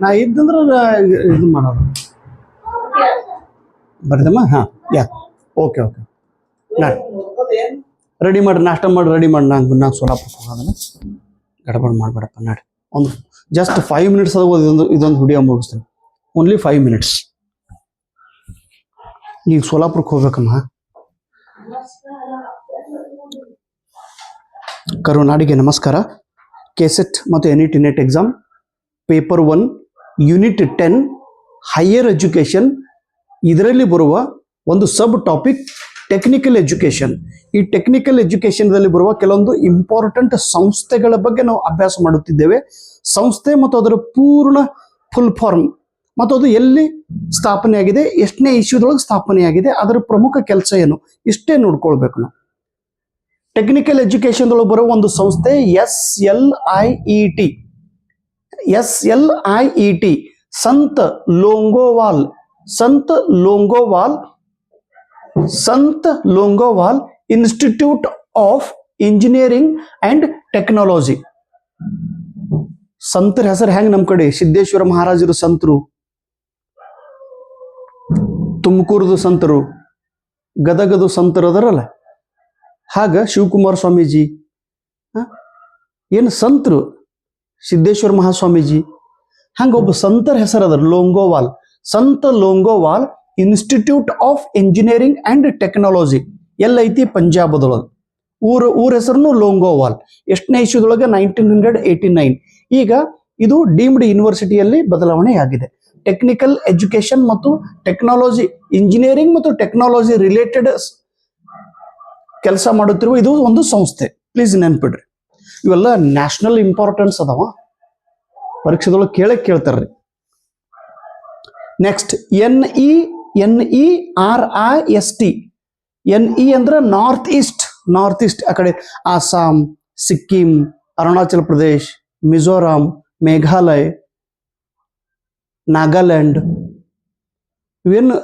ನಾ ಇದ್ದಂದ್ರೆ ಇದು ಮಾಡೋದು ಬರ್ದಮ್ಮ. ಹಾಂ ಯಾ ಓಕೆ ಓಕೆ ರೆಡಿ ಮಾಡಿ ನಾಷ್ಟ ಮಾಡಿ ರೆಡಿ ಮಾಡಿ ನಾನು ಸೋಲಾಪುರಕ್ಕೆ ಹೋಗೋದನ್ನ ಗಡಬಡ್ ಮಾಡಬೇಡಪ್ಪ ನಾಡಿ ಒಂದು ಜಸ್ಟ್ 5 ಮಿನಿಟ್ಸ್ ಅದು ಇದೊಂದು ವಿಡಿಯೋ ಮುಗಿಸ್ತೀನಿ. Only 5 minutes. ಈಗ ಸೋಲಾಪುರಕ್ಕೆ ಹೋಗ್ಬೇಕಮ್ಮ. ಕರುನಾಡಿಗೆ ನಮಸ್ಕಾರ. ಕೆಸೆಟ್ ಮತ್ತು NET net exam paper 1 unit 10 higher education, ಇದರಲ್ಲಿ ಬರುವ ಒಂದು ಸಬ್ ಟಾಪಿಕ್ ಟೆಕ್ನಿಕಲ್ ಎಜುಕೇಷನ್. ಈ ಟೆಕ್ನಿಕಲ್ ಎಜುಕೇಷನ್ದಲ್ಲಿ ಬರುವ ಕೆಲವೊಂದು ಇಂಪಾರ್ಟೆಂಟ್ ಸಂಸ್ಥೆಗಳ ಬಗ್ಗೆ ನಾವು ಅಭ್ಯಾಸ ಮಾಡುತ್ತಿದ್ದೇವೆ. ಸಂಸ್ಥೆ ಮತ್ತು ಅದರ ಪೂರ್ಣ ಫುಲ್ ಫಾರ್ಮ್ ಮತ್ತು ಅದು ಎಲ್ಲಿ ಸ್ಥಾಪನೆಯಾಗಿದೆ, ಎಷ್ಟನೇ ಇಶ್ಯೂದೊಳಗೆ ಸ್ಥಾಪನೆಯಾಗಿದೆ, ಅದರ ಪ್ರಮುಖ ಕೆಲಸ ಏನು, ಇಷ್ಟೇ ನೋಡ್ಕೊಳ್ಬೇಕು ನಾವು. ಟೆಕ್ನಿಕಲ್ ಎಜುಕೇಷನ್ದೊಳಗೆ ಬರುವ ಒಂದು ಸಂಸ್ಥೆ SLIET. SLIET Sant Longowal institute of engineering and technology. ಸಂತರ ಹೆಸರು ಹೆಂಗ್ ನಮ್ಮ ಕಡೆ ಸಿದ್ದೇಶ್ವರ ಮಹಾರಾಜರು ಸಂತರು, ತುಮಕೂರ್ದು ಸಂತರು, ಗದಗದು ಸಂತರು ಅದರಲ್ಲ, ಹಾಗ ಶಿವಕುಮಾರ ಸ್ವಾಮೀಜಿ ಏನು ಸಂತರು, ಸಿದ್ದೇಶ್ವರ ಮಹಾಸ್ವಾಮೀಜಿ, ಹಂಗ ಒಬ್ಬ ಸಂತರ ಹೆಸರು ಅದರ Longowal. Sant Longowal institute of engineering and technology ಎಲ್ಲೈತಿ ಪಂಜಾಬದೊಳಗೆ. ಊರ ಹೆಸರು ಲೋಂಗೋವಾಲ್. ಎಷ್ಟನೇ ಇಶ್ಯೂದೊಳಗೆ 1989. ಈಗ ಇದು ಡೀಮ್ಡ್ ಯೂನಿವರ್ಸಿಟಿಯಲ್ಲಿ ಬದಲಾವಣೆ ಆಗಿದೆ. ಟೆಕ್ನಿಕಲ್ ಎಜುಕೇಶನ್ ಮತ್ತು ಟೆಕ್ನಾಲಜಿ, ಇಂಜಿನಿಯರಿಂಗ್ ಮತ್ತು ಟೆಕ್ನಾಲಜಿ ರಿಲೇಟೆಡ್ ಕೆಲಸ ಮಾಡುತ್ತಿರುವ ಇದು ಒಂದು ಸಂಸ್ಥೆ. ಪ್ಲೀಸ್ ನೆನ್ಪಿಡ್ರಿ, ಇವೆಲ್ಲ ನ್ಯಾಷನಲ್ ಇಂಪಾರ್ಟೆನ್ಸ್ ಅದಾವ, ಪರೀಕ್ಷೆದೊಳಗೆ ಕೇಳ್ತಾರ್ರಿ. Next NERIST. NE ಅಂದ್ರೆ ನಾರ್ತ್ ಈಸ್ಟ್. ಆ ಕಡೆ ಆಸಾಮ್, ಸಿಕ್ಕಿಂ, ಅರುಣಾಚಲ್ ಪ್ರದೇಶ್, ಮಿಜೋರಾಂ, ಮೇಘಾಲಯ, ನಾಗಾಲ್ಯಾಂಡ್, ಇವೇನು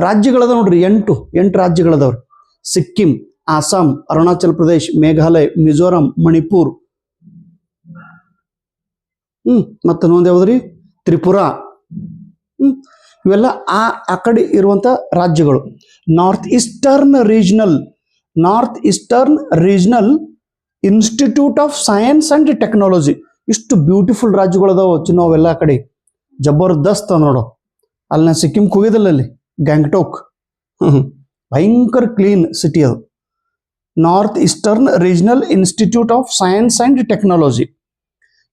ರಾಜ್ಯಗಳದ ನೋಡ್ರಿ. 8 ರಾಜ್ಯಗಳದವ್ರಿ. ಸಿಕ್ಕಿಂ, ಆಸಾಂ, ಅರುಣಾಚಲ್ ಪ್ರದೇಶ್, ಮೇಘಾಲಯ, ಮಿಜೋರಾಂ, ಮಣಿಪುರ್, ಮತ್ತೆ ಇನ್ನೊಂದು ಯಾವ್ದ್ರಿ ತ್ರಿಪುರಾ. ಇವೆಲ್ಲ ಆ ಕಡೆ ಇರುವಂತ ರಾಜ್ಯಗಳು. North eastern regional institute of science and technology. ಇಷ್ಟು ಬ್ಯೂಟಿಫುಲ್ ರಾಜ್ಯಗಳದಾವ ಚಿನ್ನ, ಅವೆಲ್ಲ ಆ ಕಡೆ ಜಬರ್ದಸ್ತ್ ನೋಡೋ. ಅಲ್ಲಿ ನಾನು ಸಿಕ್ಕಿಂಗೆ ಹೋಗಿದ್ದಲ್ಲ, ಅಲ್ಲಿ ಗ್ಯಾಂಗ್ಟಾಕ್, ಭಯಂಕರ ಕ್ಲೀನ್ ಸಿಟಿ ಅದು. North eastern regional institute of science and technology.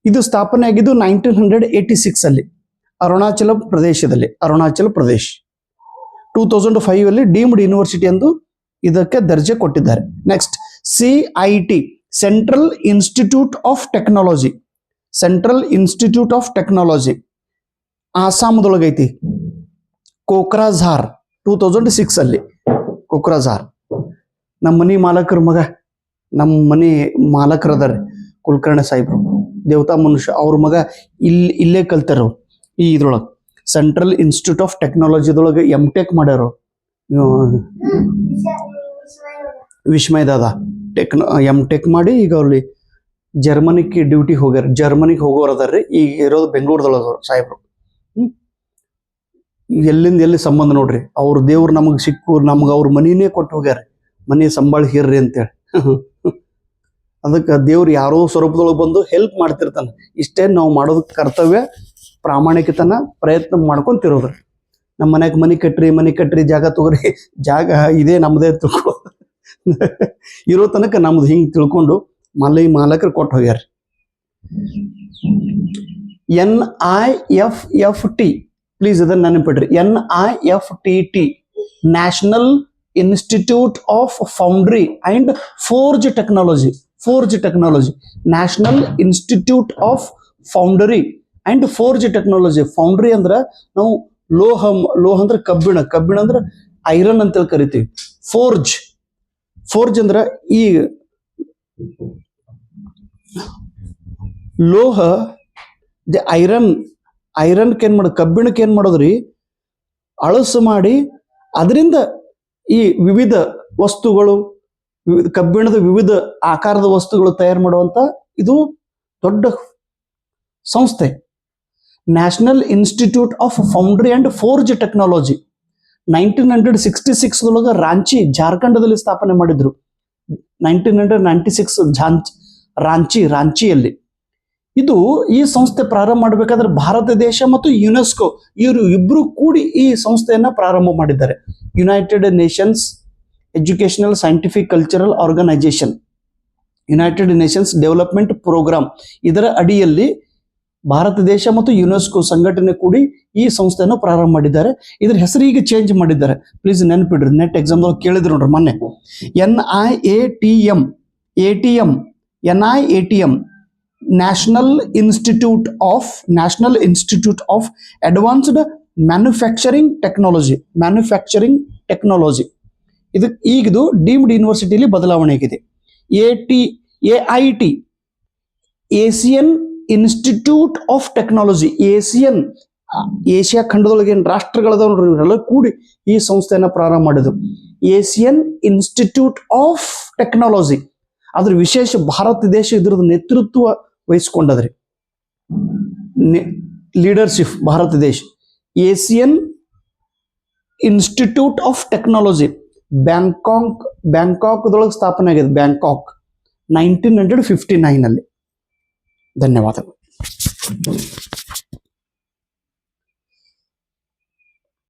ಇದು ಸ್ಥಾಪನೆ ಆಗಿದ್ದು 1986 ಅಲ್ಲಿ ಅರುಣಾಚಲ ಪ್ರದೇಶ್. 2005 ಅಲ್ಲಿ ಡೀಮ್ಡ್ ಯೂನಿವರ್ಸಿಟಿ ಎಂದು ಇದಕ್ಕೆ ದರ್ಜೆ ಕೊಟ್ಟಿದ್ದಾರೆ. Next CIT central institute of technology ಆಸಾಮದೊಳಗೈತಿ. ಕೋಕ್ರಾಝಾರ್ 2006 ಅಲ್ಲಿ. ಕೋಕ್ರಾಝಾರ್ ನಮ್ಮ ಮನೆ ಮಾಲಕರ ಮಗ, ನಮ್ಮ ಮನೆ ಮಾಲಕರದಾರೆ ಕುಲಕರ್ಣಿ ಸಾಹೇಬ್ರು, ದೇವತಾ ಮನುಷ್ಯ, ಅವ್ರ ಮಗ ಇಲ್ಲೇ ಕಲ್ತಾರ. ಈ ಇದ್ರೊಳಗೆ ಸೆಂಟ್ರಲ್ ಇನ್ಸ್ಟಿಟ್ಯೂಟ್ ಆಫ್ ಟೆಕ್ನಾಲಜಿದೊಳಗೆ MTech ಮಾಡ್ಯಾರ. ವಿಸ್ಮಯ ದಾದಾ MTech ಮಾಡಿ ಈಗ ಅಲ್ಲಿ ಜರ್ಮನಿಗೆ ಡ್ಯೂಟಿ ಹೋಗ್ಯಾರ. ಜರ್ಮನಿಗೆ ಹೋಗೋರು ಅದಾರ್ರಿ. ಈಗ ಇರೋದು ಬೆಂಗಳೂರದೊಳಗ ಸಾಹೇಬ್ರು. ಎಲ್ಲಿಂದ ಎಲ್ಲಿ ಸಂಬಂಧ ನೋಡ್ರಿ. ಅವ್ರ ದೇವ್ರು ನಮಗೆ ಸಿಕ್ಕು, ನಮ್ಗೆ ಅವ್ರ ಮನಿನೇ ಕೊಟ್ಟು ಹೋಗ್ಯಾರ. ಮನೆ ಸಂಭಾಳ ಹಿರ್ರಿ ಅಂತೇಳಿ. ಅದಕ್ಕೆ ದೇವ್ರು ಯಾರೋ ಸ್ವರೂಪದೊಳಗೆ ಬಂದು ಹೆಲ್ಪ್ ಮಾಡ್ತಿರ್ತಾನೆ. ಇಷ್ಟೇ ನಾವು ಮಾಡೋದು ಕರ್ತವ್ಯ, ಪ್ರಾಮಾಣಿಕತನ, ಪ್ರಯತ್ನ ಮಾಡ್ಕೊಂತಿರೋದ್ರಿ. ನಮ್ಮ ಮನೆ ಕಟ್ರಿ, ಜಾಗ ತಗೋರಿ, ಜಾಗ ಇದೇ ನಮ್ಮದೇ ತಿಳ್ಕೊ ಇರೋ ತನಕ ನಮ್ದು ಹಿಂಗೆ ತಿಳ್ಕೊಂಡು ಮಾಲಕರು ಕೊಟ್ಟು ಹೋಗ್ಯಾರ. NIFFT ಪ್ಲೀಸ್ ಇದನ್ನ ನೆನಪಿಡ್ರಿ. NIFTT national institute of foundry and forge technology. National institute of foundry and forge technology. Foundry ಅಂದ್ರೆ ನಾವು ಲೋಹ ಅಂದ್ರೆ ಕಬ್ಬಿಣ ಅಂದ್ರೆ ಐರನ್ ಅಂತೇಳಿ ಕರಿತೀವಿ. ಫೋರ್ಜ್ ಅಂದ್ರೆ ಈ ಲೋಹ, ಐರನ್ಗೆ ಏನ್ ಮಾಡೋದು, ಕಬ್ಬಿಣಕ್ಕೆ ಏನ್ ಮಾಡೋದ್ರಿ, ಅಳಸು ಮಾಡಿ ಅದರಿಂದ ಈ ವಿವಿಧ ವಸ್ತುಗಳು, ಕಬ್ಬಿಣದ ವಿವಿಧ ಆಕಾರದ ವಸ್ತುಗಳು ತಯಾರು ಮಾಡುವಂತ ಇದು ದೊಡ್ಡ ಸಂಸ್ಥೆ. National institute of foundry and forge technology 1966 ಒಳಗೆ ರಾಂಚಿ ಜಾರ್ಖಂಡದಲ್ಲಿ ಸ್ಥಾಪನೆ ಮಾಡಿದ್ರು. 1996 ರಾಂಚಿಯಲ್ಲಿ. ಇದು ಈ ಸಂಸ್ಥೆ ಪ್ರಾರಂಭ ಮಾಡಬೇಕಾದ್ರೆ ಭಾರತ ದೇಶ ಮತ್ತು ಯುನೆಸ್ಕೋ ಇವರು ಇಬ್ರು ಕೂಡಿ ಈ ಸಂಸ್ಥೆಯನ್ನ ಪ್ರಾರಂಭ ಮಾಡಿದ್ದಾರೆ. United Nations Educational Scientific Cultural Organisation, United Nations Development Programme, ಇದರ ಅಡಿಯಲ್ಲಿ ಭಾರತ ದೇಶ ಮತ್ತು ಯುನೆಸ್ಕೋ ಸಂಘಟನೆ ಕೂಡಿ ಈ ಸಂಸ್ಥೆಯನ್ನು ಪ್ರಾರಂಭ ಮಾಡಿದ್ದಾರೆ. ಇದ್ರ ಹೆಸರು ಈಗ ಚೇಂಜ್ ಮಾಡಿದ್ದಾರೆ. ಪ್ಲೀಸ್ ನೆನಪಿಡ್ರಿ, ನೆಟ್ ಎಕ್ಸಾಮ್ದಲ್ಲಿ ಕೇಳಿದ್ರು ನೋಡ್ರಿ ಮೊನ್ನೆ. NIATM national institute of advanced manufacturing technology. ಈಗಿದು ಡೀಮ್ಡ್ ಯೂನಿವರ್ಸಿಟಿಯಲ್ಲಿ ಬದಲಾವಣೆ ಆಗಿದೆ. AIT Asian institute of technology, Asia ಖಂಡದೊಳಗೆ ಏನು ರಾಷ್ಟ್ರಗಳದಾವ ನೋಡ್ರಿ ಇವರೆಲ್ಲ ಕೂಡಿ ಈ ಸಂಸ್ಥೆಯನ್ನ ಪ್ರಾರಂಭ ಮಾಡಿದ್ರು. ಏಸಿಯನ್ ಇನ್ಸ್ಟಿಟ್ಯೂಟ್ ಆಫ್ ಟೆಕ್ನಾಲಜಿ, ಅದ್ರ ವಿಶೇಷ ಭಾರತ ದೇಶ ಇದ್ರದ್ದು ನೇತೃತ್ವ ವಹಿಸ್ಕೊಂಡದ್ರಿ, ಲೀಡರ್ಶಿಪ್ ಭಾರತ ದೇಶ. ಏಸಿಯನ್ ಇನ್ಸ್ಟಿಟ್ಯೂಟ್ ಆಫ್ ಟೆಕ್ನಾಲಜಿ ಬ್ಯಾಂಕಾಕ್ದೊಳಗೆ ಸ್ಥಾಪನೆ ಆಗಿದೆ. ಬ್ಯಾಂಕಾಕ್ 1959 ಅಲ್ಲಿ. ಧನ್ಯವಾದಗಳು.